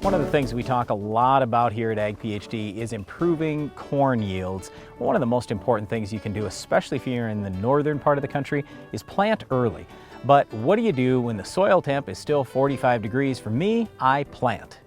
One of the things we talk a lot about here at Ag PhD is improving corn yields. One of the most important things you can do, especially if you're in the northern part of the country, is plant early. But what do you do when the soil temp is still 45 degrees? For me, I plant.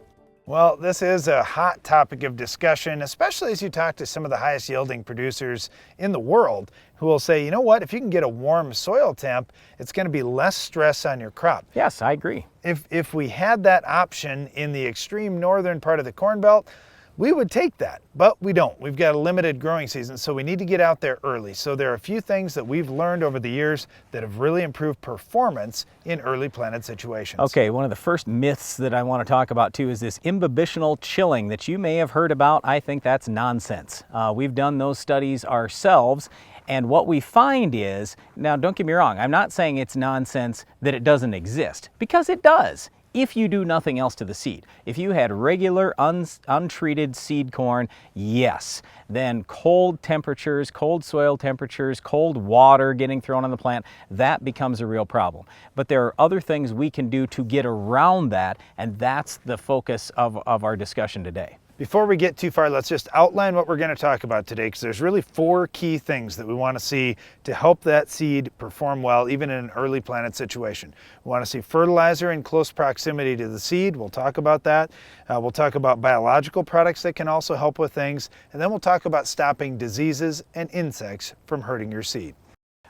Well, this is a hot topic of discussion, especially as you talk to some of the highest yielding producers in the world who will say, you know what, if you can get a warm soil temp, it's going to be less stress on your crop. Yes, I agree. If we had that option in the extreme northern part of the Corn Belt, we would take that, but we don't. We've got a limited growing season, so we need to get out there early. So there are a few things that we've learned over the years that have really improved performance in early planted situations. Okay, one of the first myths that I want to talk about too is this imbibitional chilling that you may have heard about. I think that's nonsense. We've done those studies ourselves, and what we find is, now don't get me wrong, I'm not saying it's nonsense that it doesn't exist, because it does. If you do nothing else to the seed. If you had regular untreated seed corn, yes, then cold temperatures, cold soil temperatures, cold water getting thrown on the plant, that becomes a real problem. But there are other things we can do to get around that, and that's the focus of our discussion today. Before we get too far, let's just outline what we're going to talk about today, because there's really 4 key things that we want to see to help that seed perform well, even in an early planted situation. We want to see fertilizer in close proximity to the seed. We'll talk about that. We'll talk about biological products that can also help with things. And then we'll talk about stopping diseases and insects from hurting your seed.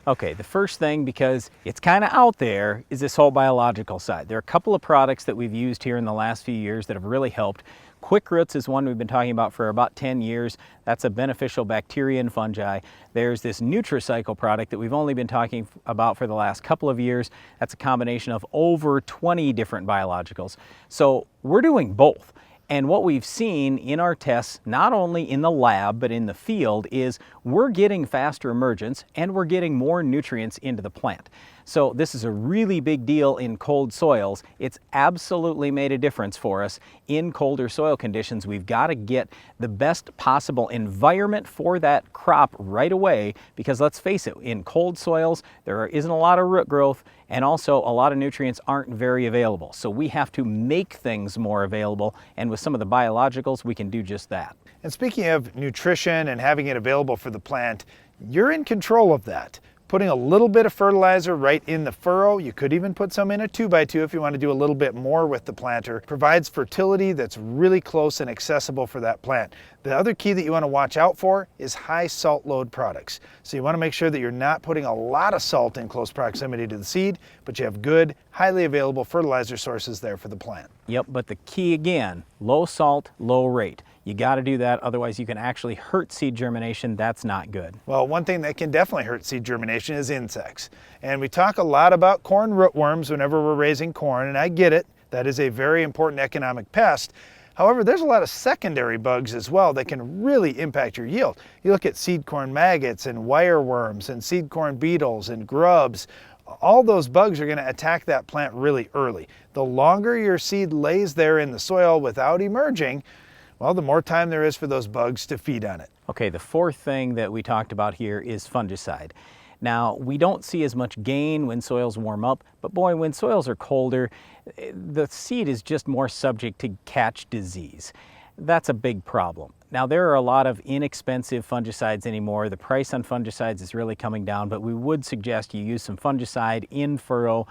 Okay, the first thing, because it's kind of out there, is this whole biological side. There are a couple of products that we've used here in the last few years that have really helped. Quick Roots is one we've been talking about for about 10 years. That's a beneficial bacteria and fungi. There's this Nutricycle product that we've only been talking about for the last couple of years. That's a combination of over 20 different biologicals. So we're doing both. And what we've seen in our tests, not only in the lab, but in the field, is we're getting faster emergence and we're getting more nutrients into the plant. So this is a really big deal in cold soils. It's absolutely made a difference for us in colder soil conditions. We've got to get the best possible environment for that crop right away, because let's face it, in cold soils, there isn't a lot of root growth, and also a lot of nutrients aren't very available. So we have to make things more available, and with some of the biologicals, we can do just that. And speaking of nutrition and having it available for the plant, you're in control of that. Putting a little bit of fertilizer right in the furrow, you could even put some in a 2x2 if you want to do a little bit more with the planter, provides fertility that's really close and accessible for that plant. The other key that you want to watch out for is high salt load products. So you want to make sure that you're not putting a lot of salt in close proximity to the seed, but you have good, highly available fertilizer sources there for the plant. Yep, but the key again, low salt, low rate. You got to do that, otherwise you can actually hurt seed germination. That's not good. Well, one thing that can definitely hurt seed germination is insects. And we talk a lot about corn rootworms whenever we're raising corn, and I get it. That is a very important economic pest. However, there's a lot of secondary bugs as well that can really impact your yield. You look at seed corn maggots and wireworms and seed corn beetles and grubs. All those bugs are going to attack that plant really early. The longer your seed lays there in the soil without emerging, well, the more time there is for those bugs to feed on it. Okay, the fourth thing that we talked about here is fungicide. Now, we don't see as much gain when soils warm up, but boy, when soils are colder, the seed is just more subject to catch disease. That's a big problem. Now, there are a lot of inexpensive fungicides anymore. The price on fungicides is really coming down, but we would suggest you use some fungicide in furrow.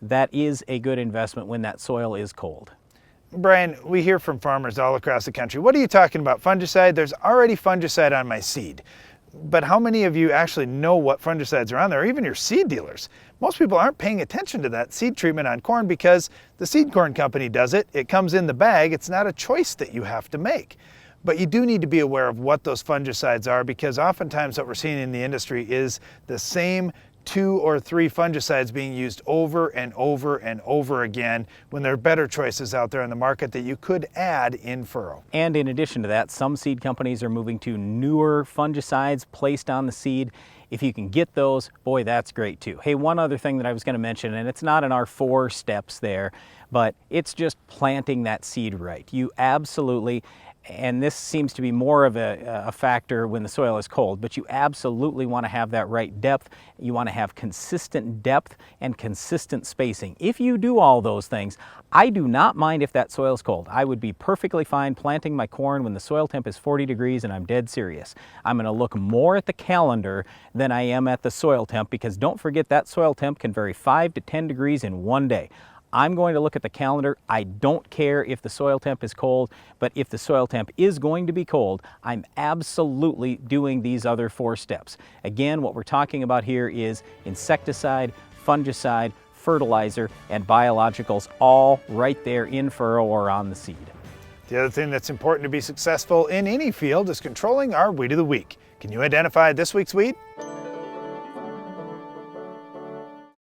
That is a good investment when that soil is cold. Brian, we hear from farmers all across the country, what are you talking about, fungicide? There's already fungicide on my seed. But how many of you actually know what fungicides are on there, or even your seed dealers? Most people aren't paying attention to that seed treatment on corn because the seed corn company does it. It comes in the bag. It's not a choice that you have to make. But you do need to be aware of what those fungicides are, because oftentimes what we're seeing in the industry is the same 2 or 3 fungicides being used over and over and over again, when there are better choices out there in the market that you could add in furrow. And in addition to that, some seed companies are moving to newer fungicides placed on the seed. If you can get those, boy, that's great too. Hey, one other thing that I was going to mention, and it's not in our 4 steps there, but it's just planting that seed right. You absolutely, and this seems to be more of a factor when the soil is cold, but you absolutely want to have that right depth. You want to have consistent depth and consistent spacing. If you do all those things, I do not mind if that soil is cold. I would be perfectly fine planting my corn when the soil temp is 40 degrees and I'm dead serious. I'm going to look more at the calendar than I am at the soil temp, because don't forget that soil temp can vary 5 to 10 degrees in one day. I'm going to look at the calendar. I don't care if the soil temp is cold, but if the soil temp is going to be cold, I'm absolutely doing these other 4 steps. Again, what we're talking about here is insecticide, fungicide, fertilizer, and biologicals, all right there in furrow or on the seed. The other thing that's important to be successful in any field is controlling our weed of the week. Can you identify this week's weed?